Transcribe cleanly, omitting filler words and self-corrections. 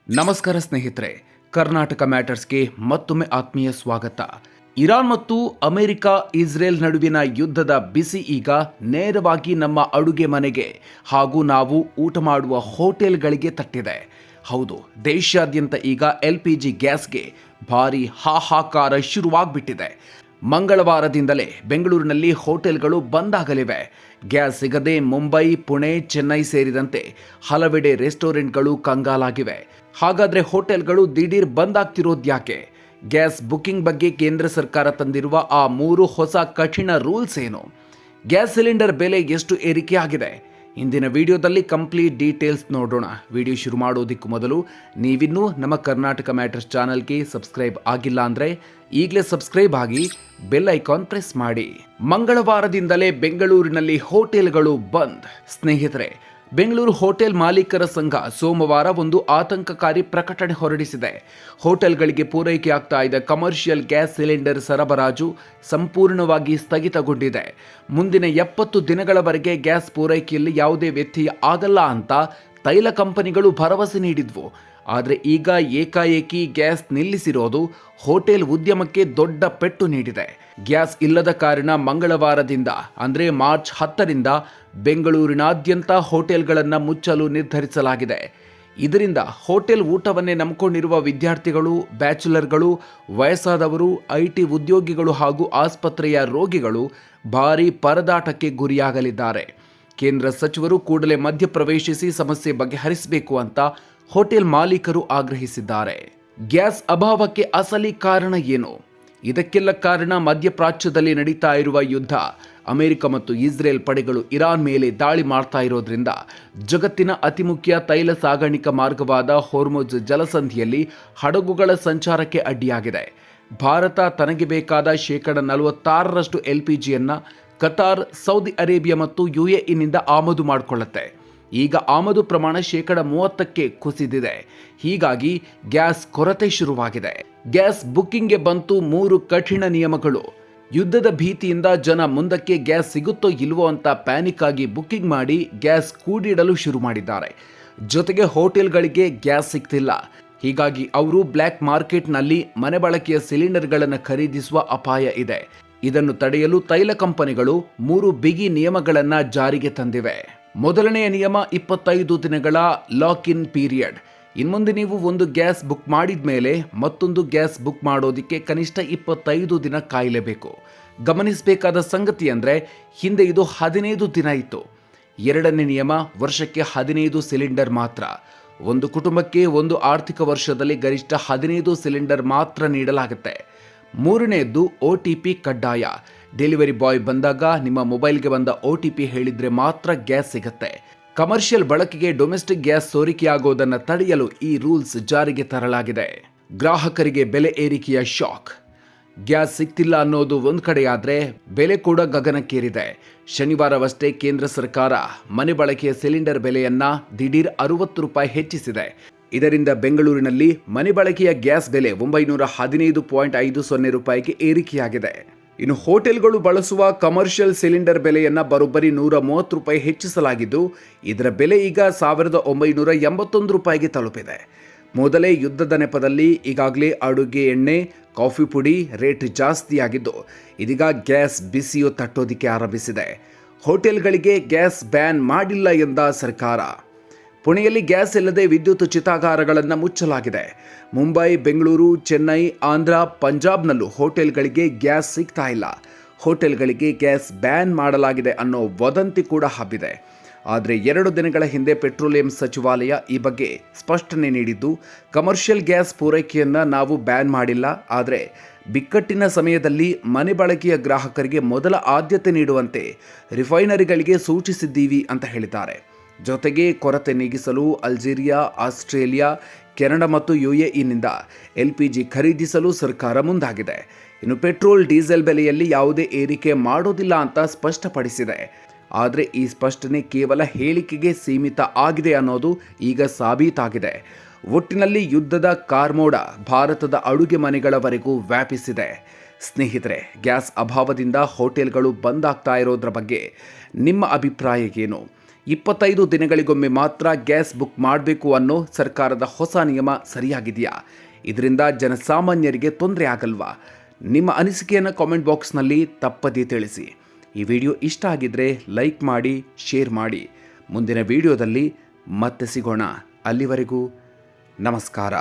ನಮಸ್ಕಾರ ಸ್ನೇಹಿತರೆ, ಕರ್ನಾಟಕ ಮ್ಯಾಟರ್ಸ್ಗೆ ಮತ್ತೊಮ್ಮೆ ಆತ್ಮೀಯ ಸ್ವಾಗತ. ಇರಾನ್ ಮತ್ತು ಅಮೆರಿಕ ಇಸ್ರೇಲ್ ನಡುವಿನ ಯುದ್ಧದ ಬಿಸಿ ಈಗ ನೇರವಾಗಿ ನಮ್ಮ ಅಡುಗೆ ಮನೆಗೆ ಹಾಗೂ ನಾವು ಊಟ ಮಾಡುವ ಹೋಟೆಲ್ಗಳಿಗೆ ತಟ್ಟಿದೆ. ಹೌದು, ದೇಶಾದ್ಯಂತ ಈಗ LPG ಗ್ಯಾಸ್ಗೆ ಭಾರಿ ಹಾಹಾಕಾರ ಶುರುವಾಗ್ಬಿಟ್ಟಿದೆ. ಮಂಗಳವಾರದಿಂದಲೇ ಬೆಂಗಳೂರಿನಲ್ಲಿ ಹೋಟೆಲ್ಗಳು ಬಂದ್ ಆಗಲಿವೆ. ಗ್ಯಾಸ್ ಸಿಗದೆ ಮುಂಬೈ, ಪುಣೆ, ಚೆನ್ನೈ ಸೇರಿದಂತೆ ಹಲವೆಡೆ ರೆಸ್ಟೋರೆಂಟ್ಗಳು ಕಂಗಾಲಾಗಿವೆ. ಹಾಗಾದ್ರೆ ಹೋಟೆಲ್ಗಳು ದಿಢೀರ್ ಬಂದ್ ಆಗ್ತಿರೋದ್ಯಾಕೆ? ಗ್ಯಾಸ್ ಬುಕಿಂಗ್ ಬಗ್ಗೆ ಕೇಂದ್ರ ಸರ್ಕಾರ ತಂದಿರುವ ಆ 3 ಹೊಸ ಕಠಿಣ ರೂಲ್ಸ್ ಏನು? ಗ್ಯಾಸ್ ಸಿಲಿಂಡರ್ ಬೆಲೆ ಎಷ್ಟು ಏರಿಕೆ ಆಗಿದೆ? ಇಂದಿನ ವಿಡಿಯೋದಲ್ಲಿ ಕಂಪ್ಲೀಟ್ ಡೀಟೇಲ್ಸ್ ನೋಡೋಣ. ವಿಡಿಯೋ ಶುರು ಮಾಡೋದಕ್ಕೂ ಮೊದಲು ನೀವಿನ್ನೂ ನಮ್ಮ ಕರ್ನಾಟಕ ಮ್ಯಾಟರ್ಸ್ ಚಾನಲ್ಗೆ ಸಬ್ಸ್ಕ್ರೈಬ್ ಆಗಿಲ್ಲ ಅಂದರೆ ಈಗಲೇ ಸಬ್ಸ್ಕ್ರೈಬ್ ಆಗಿ ಬೆಲ್ ಐಕಾನ್ ಪ್ರೆಸ್ ಮಾಡಿ. ಮಂಗಳವಾರದಿಂದಲೇ ಬೆಂಗಳೂರಿನಲ್ಲಿ ಹೋಟೆಲ್ಗಳು ಬಂದ್. ಸ್ನೇಹಿತರೆ, ಬೆಂಗಳೂರು ಹೋಟೆಲ್ ಮಾಲೀಕರ ಸಂಘ ಸೋಮವಾರ ಒಂದು ಆತಂಕಕಾರಿ ಪ್ರಕಟಣೆ ಹೊರಡಿಸಿದೆ. ಹೋಟೆಲ್ಗಳಿಗೆ ಪೂರೈಕೆ ಆಗ್ತಾ ಇದ್ದ ಕಮರ್ಷಿಯಲ್ ಗ್ಯಾಸ್ ಸಿಲಿಂಡರ್ ಸರಬರಾಜು ಸಂಪೂರ್ಣವಾಗಿ ಸ್ಥಗಿತಗೊಂಡಿದೆ. ಮುಂದಿನ 70 ದಿನಗಳವರೆಗೆ ಗ್ಯಾಸ್ ಪೂರೈಕೆಯಲ್ಲಿ ಯಾವುದೇ ವ್ಯತ್ಯಯ ಆಗಲ್ಲ ಅಂತ ತೈಲ ಕಂಪನಿಗಳು ಭರವಸೆ ನೀಡಿದ್ವು. ಆದರೆ ಈಗ ಏಕಾಏಕಿ ಗ್ಯಾಸ್ ನಿಲ್ಲಿಸಿರೋದು ಹೋಟೆಲ್ ಉದ್ಯಮಕ್ಕೆ ದೊಡ್ಡ ಪೆಟ್ಟು ನೀಡಿದೆ. ಗ್ಯಾಸ್ ಇಲ್ಲದ ಕಾರಣ ಮಂಗಳವಾರದಿಂದ ಅಂದರೆ ಮಾರ್ಚ್ 10ರಿಂದ ಬೆಂಗಳೂರಿನಾದ್ಯಂತ ಹೋಟೆಲ್ಗಳನ್ನು ಮುಚ್ಚಲು ನಿರ್ಧರಿಸಲಾಗಿದೆ. ಇದರಿಂದ ಹೋಟೆಲ್ ಊಟವನ್ನೇ ನಂಬಿಕೊಂಡಿರುವ ವಿದ್ಯಾರ್ಥಿಗಳು, ಬ್ಯಾಚುಲರ್ಗಳು, ವಯಸ್ಸಾದವರು, IT ಉದ್ಯೋಗಿಗಳು ಹಾಗೂ ಆಸ್ಪತ್ರೆಯ ರೋಗಿಗಳು ಭಾರೀ ಪರದಾಟಕ್ಕೆ ಗುರಿಯಾಗಲಿದ್ದಾರೆ. ಕೇಂದ್ರ ಸಚಿವರು ಕೂಡಲೇ ಮಧ್ಯಪ್ರವೇಶಿಸಿ ಸಮಸ್ಯೆ ಬಗೆಹರಿಸಬೇಕು ಅಂತ ಹೋಟೆಲ್ ಮಾಲೀಕರು ಆಗ್ರಹಿಸಿದ್ದಾರೆ. ಗ್ಯಾಸ್ ಅಭಾವಕ್ಕೆ ಅಸಲಿ ಕಾರಣ ಏನು? ಇದಕ್ಕೆಲ್ಲ ಕಾರಣ ಮಧ್ಯಪ್ರಾಚ್ಯದಲ್ಲಿ ನಡೀತಾ ಇರುವ ಯುದ್ಧ. ಅಮೆರಿಕ ಮತ್ತು ಇಸ್ರೇಲ್ ಪಡೆಗಳು ಇರಾನ್ ಮೇಲೆ ದಾಳಿ ಮಾಡ್ತಾ ಇರೋದ್ರಿಂದ ಜಗತ್ತಿನ ಅತಿ ಮುಖ್ಯ ತೈಲ ಸಾಗಾಣಿಕಾ ಮಾರ್ಗವಾದ ಹೊರ್ಮುಜ್ ಜಲಸಂಧಿಯಲ್ಲಿ ಹಡಗುಗಳ ಸಂಚಾರಕ್ಕೆ ಅಡ್ಡಿಯಾಗಿದೆ. ಭಾರತ ತನಗೆ ಬೇಕಾದ 46% LPGಯನ್ನು ಕತಾರ್, ಸೌದಿ ಅರೇಬಿಯಾ ಮತ್ತು UAEನಿಂದ ಆಮದು ಮಾಡಿಕೊಳ್ಳುತ್ತೆ. ಈಗ ಆಮದು ಪ್ರಮಾಣ 30%ಕ್ಕೆ ಕುಸಿದಿದೆ. ಹೀಗಾಗಿ ಗ್ಯಾಸ್ ಕೊರತೆ ಶುರುವಾಗಿದೆ. ಗ್ಯಾಸ್ ಬುಕ್ಕಿಂಗ್ಗೆ ಬಂತು 3 ಕಠಿಣ ನಿಯಮಗಳು. ಯುದ್ಧದ ಭೀತಿಯಿಂದ ಜನ ಮುಂದಕ್ಕೆ ಗ್ಯಾಸ್ ಸಿಗುತ್ತೋ ಇಲ್ವೋ ಅಂತ ಪ್ಯಾನಿಕ್ ಆಗಿ ಬುಕ್ಕಿಂಗ್ ಮಾಡಿ ಗ್ಯಾಸ್ ಕೂಡಿಡಲು ಶುರು ಮಾಡಿದ್ದಾರೆ. ಜೊತೆಗೆ ಹೋಟೆಲ್ಗಳಿಗೆ ಗ್ಯಾಸ್ ಸಿಗ್ತಿಲ್ಲ. ಹೀಗಾಗಿ ಅವರು ಬ್ಲ್ಯಾಕ್ ಮಾರ್ಕೆಟ್ನಲ್ಲಿ ಮನೆ ಬಳಕೆಯ ಸಿಲಿಂಡರ್ಗಳನ್ನು ಖರೀದಿಸುವ ಅಪಾಯ ಇದೆ. ಇದನ್ನು ತಡೆಯಲು ತೈಲ ಕಂಪನಿಗಳು 3 ಬಿಗಿ ನಿಯಮಗಳನ್ನು ಜಾರಿಗೆ ತಂದಿವೆ. ಮೊದಲನೆಯ ನಿಯಮ 25 ದಿನಗಳ ಲಾಕ್ ಇನ್ ಪೀರಿಯಡ್. ಇನ್ಮುಂದೆ ನೀವು ಒಂದು ಗ್ಯಾಸ್ ಬುಕ್ ಮಾಡಿದ ಮೇಲೆ ಮತ್ತೊಂದು ಗ್ಯಾಸ್ ಬುಕ್ ಮಾಡೋದಕ್ಕೆ ಕನಿಷ್ಠ 25 ದಿನ ಕಾಯಲೇಬೇಕು. ಗಮನಿಸಬೇಕಾದ ಸಂಗತಿ ಅಂದರೆ ಹಿಂದೆ ಇದು 15 ದಿನ ಇತ್ತು. ಎರಡನೇ ನಿಯಮ ವರ್ಷಕ್ಕೆ 15 ಸಿಲಿಂಡರ್ ಮಾತ್ರ. ಒಂದು ಕುಟುಂಬಕ್ಕೆ ಒಂದು ಆರ್ಥಿಕ ವರ್ಷದಲ್ಲಿ ಗರಿಷ್ಠ 15 ಸಿಲಿಂಡರ್ ಮಾತ್ರ ನೀಡಲಾಗುತ್ತೆ. ಮೂರನೆಯದ್ದು OTP ಕಡ್ಡಾಯ. ಡೆಲಿವರಿ ಬಾಯ್ ಬಂದಾಗ ನಿಮ್ಮ ಮೊಬೈಲ್ಗೆ ಬಂದ OTP ಹೇಳಿದ್ರೆ ಮಾತ್ರ ಗ್ಯಾಸ್ ಸಿಗುತ್ತೆ. ಕಮರ್ಷಿಯಲ್ ಬಳಕೆಗೆ ಡೊಮೆಸ್ಟಿಕ್ ಗ್ಯಾಸ್ ಸೋರಿಕೆಯಾಗೋದನ್ನು ತಡೆಯಲು ಈ ರೂಲ್ಸ್ ಜಾರಿಗೆ ತರಲಾಗಿದೆ. ಗ್ರಾಹಕರಿಗೆ ಬೆಲೆ ಏರಿಕೆಯ ಶಾಕ್. ಗ್ಯಾಸ್ ಸಿಗ್ತಿಲ್ಲ ಅನ್ನೋದು ಒಂದು ಕಡೆಯಾದ್ರೆ ಬೆಲೆ ಕೂಡ ಗಗನಕ್ಕೇರಿದೆ. ಶನಿವಾರವಷ್ಟೇ ಕೇಂದ್ರ ಸರ್ಕಾರ ಮನೆ ಬಳಕೆಯ ಸಿಲಿಂಡರ್ ಬೆಲೆಯನ್ನ ದಿಢೀರ್ 60 ರೂಪಾಯಿ ಹೆಚ್ಚಿಸಿದೆ. ಇದರಿಂದ ಬೆಂಗಳೂರಿನಲ್ಲಿ ಮನೆ ಬಳಕೆಯ ಗ್ಯಾಸ್ ಬೆಲೆ 915.50 ರೂಪಾಯಿಗೆ ಏರಿಕೆಯಾಗಿದೆ. ಇನ್ನು ಹೋಟೆಲ್ಗಳು ಬಳಸುವ ಕಮರ್ಷಿಯಲ್ ಸಿಲಿಂಡರ್ ಬೆಲೆಯನ್ನು ಬರೋಬ್ಬರಿ 130 ರೂಪಾಯಿ ಹೆಚ್ಚಿಸಲಾಗಿದ್ದು, ಇದರ ಬೆಲೆ ಈಗ 1981 ರೂಪಾಯಿಗೆ ತಲುಪಿದೆ. ಮೊದಲೇ ಯುದ್ಧದ ನೆಪದಲ್ಲಿ ಈಗಾಗಲೇ ಅಡುಗೆ ಎಣ್ಣೆ, ಕಾಫಿ ಪುಡಿ ರೇಟ್ ಜಾಸ್ತಿಯಾಗಿದ್ದು, ಇದೀಗ ಗ್ಯಾಸ್ ಬಿಸಿಯು ತಟ್ಟೋದಿಕ್ಕೆ ಆರಂಭಿಸಿದೆ. ಹೋಟೆಲ್ಗಳಿಗೆ ಗ್ಯಾಸ್ ಬ್ಯಾನ್ ಮಾಡಿಲ್ಲ ಎಂದ ಸರ್ಕಾರ. ಪುಣೆಯಲ್ಲಿ ಗ್ಯಾಸ್ ಇಲ್ಲದೆ ವಿದ್ಯುತ್ ಚಿತಾಗಾರಗಳನ್ನು ಮುಚ್ಚಲಾಗಿದೆ. ಮುಂಬೈ, ಬೆಂಗಳೂರು, ಚೆನ್ನೈ, ಆಂಧ್ರ, ಪಂಜಾಬ್ನಲ್ಲೂ ಹೋಟೆಲ್ಗಳಿಗೆ ಗ್ಯಾಸ್ ಸಿಗ್ತಾ ಇಲ್ಲ. ಹೋಟೆಲ್ಗಳಿಗೆ ಗ್ಯಾಸ್ ಬ್ಯಾನ್ ಮಾಡಲಾಗಿದೆ ಅನ್ನೋ ವದಂತಿ ಕೂಡ ಹಬ್ಬಿದೆ. ಆದರೆ 2 ದಿನಗಳ ಹಿಂದೆ ಪೆಟ್ರೋಲಿಯಂ ಸಚಿವಾಲಯ ಈ ಬಗ್ಗೆ ಸ್ಪಷ್ಟನೆ ನೀಡಿದ್ದು, ಕಮರ್ಷಿಯಲ್ ಗ್ಯಾಸ್ ಪೂರೈಕೆಯನ್ನು ನಾವು ಬ್ಯಾನ್ ಮಾಡಿಲ್ಲ, ಆದರೆ ಬಿಕ್ಕಟ್ಟಿನ ಸಮಯದಲ್ಲಿ ಮನೆ ಬಳಕೆಯ ಗ್ರಾಹಕರಿಗೆ ಮೊದಲ ಆದ್ಯತೆ ನೀಡುವಂತೆ ರಿಫೈನರಿಗಳಿಗೆ ಸೂಚಿಸಿದ್ದೀವಿ ಅಂತ ಹೇಳಿದ್ದಾರೆ. ಜೊತೆಗೆ ಕೊರತೆ ನೀಗಿಸಲು ಅಲ್ಜೀರಿಯಾ, ಆಸ್ಟ್ರೇಲಿಯಾ, ಕೆನಡಾ ಮತ್ತು UAEನಿಂದ LPG ಖರೀದಿಸಲು ಸರ್ಕಾರ ಮುಂದಾಗಿದೆ. ಇನ್ನು ಪೆಟ್ರೋಲ್, ಡೀಸೆಲ್ ಬೆಲೆಯಲ್ಲಿ ಯಾವುದೇ ಏರಿಕೆ ಮಾಡೋದಿಲ್ಲ ಅಂತ ಸ್ಪಷ್ಟಪಡಿಸಿದೆ. ಆದರೆ ಈ ಸ್ಪಷ್ಟನೆ ಕೇವಲ ಹೇಳಿಕೆಗೆ ಸೀಮಿತ ಆಗಿದೆ ಅನ್ನೋದು ಈಗ ಸಾಬೀತಾಗಿದೆ. ಒಟ್ಟಿನಲ್ಲಿ ಯುದ್ಧದ ಕಾರ್ಮೋಡ ಭಾರತದ ಅಡುಗೆ ಮನೆಗಳವರೆಗೂ ವ್ಯಾಪಿಸಿದೆ. ಸ್ನೇಹಿತರೆ, ಗ್ಯಾಸ್ ಅಭಾವದಿಂದ ಹೋಟೆಲ್ಗಳು ಬಂದ್ ಆಗ್ತಾ ಇರೋದ್ರ ಬಗ್ಗೆ ನಿಮ್ಮ ಅಭಿಪ್ರಾಯ ಏನು? 25 ದಿನಗಳಿಗೊಮ್ಮೆ ಮಾತ್ರ ಗ್ಯಾಸ್ ಬುಕ್ ಮಾಡಬೇಕು ಅನ್ನೋ ಸರ್ಕಾರದ ಹೊಸ ನಿಯಮ ಸರಿಯಾಗಿದೆಯಾ? ಇದರಿಂದ ಜನಸಾಮಾನ್ಯರಿಗೆ ತೊಂದರೆ ಆಗಲ್ವಾ? ನಿಮ್ಮ ಅನಿಸಿಕೆಯನ್ನು ಕಾಮೆಂಟ್ ಬಾಕ್ಸ್ನಲ್ಲಿ ತಪ್ಪದೇ ತಿಳಿಸಿ. ಈ ವಿಡಿಯೋ ಇಷ್ಟ ಆಗಿದ್ರೆ ಲೈಕ್ ಮಾಡಿ, ಶೇರ್ ಮಾಡಿ. ಮುಂದಿನ ವಿಡಿಯೋದಲ್ಲಿ ಮತ್ತೆ ಸಿಗೋಣ. ಅಲ್ಲಿವರೆಗೂ ನಮಸ್ಕಾರ.